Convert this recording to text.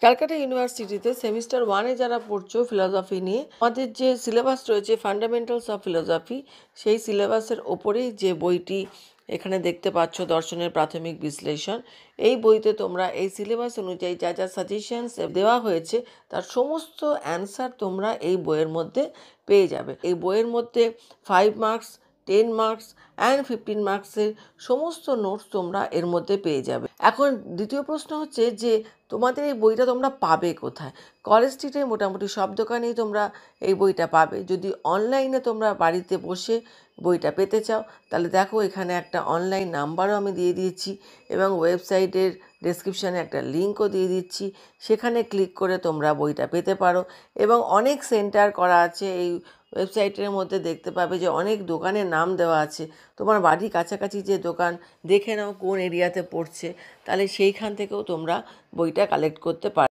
ক্যালকাটা ইউনিভার্সিটিতে সেমিস্টার 1-এ যারা পড়ছো ফিলসফি নিয়ে, আমাদের যে সিলেবাস রয়েছে ফান্ডামেন্টালস অফ ফিলসফি, সেই সিলেবাসের ওপরেই যে বইটি এখানে দেখতে পাচ্ছ, দর্শনের প্রাথমিক বিশ্লেষণ, এই বইতে তোমরা এই সিলেবাস অনুযায়ী যা যা সাজেশনস দেওয়া হয়েছে তার সমস্ত অ্যান্সার তোমরা এই বইয়ের মধ্যে পেয়ে যাবে। এই বইয়ের মধ্যে 5 মার্কস, 10 মার্কস অ্যান্ড 15 মার্কসের সমস্ত নোটস তোমরা এর মধ্যে পেয়ে যাবে। এখন দ্বিতীয় প্রশ্ন হচ্ছে যে তোমাদের এই বইটা তোমরা পাবে কোথায়? কলেজ স্ট্রিটে মোটামুটি সব দোকানেই তোমরা এই বইটা পাবে। যদি অনলাইনে তোমরা বাড়িতে বসে বইটা পেতে চাও, তাহলে দেখো এখানে একটা অনলাইন নাম্বারও আমি দিয়ে দিয়েছি এবং ওয়েবসাইটের ডেসক্রিপশানে একটা লিঙ্কও দিয়ে দিচ্ছি। সেখানে ক্লিক করে তোমরা বইটা পেতে পারো এবং অনেক সেন্টার করা আছে এই ওয়েবসাইটের মধ্যে। দেখতে পাবে যে অনেক দোকানের নাম দেওয়া আছে। তোমার বাড়ির কাছাকাছি যে দোকান, দেখে নাও কোন এরিয়াতে পড়ছে, তাহলে সেইখান থেকেও তোমরা বইটা কালেক্ট করতে পারো।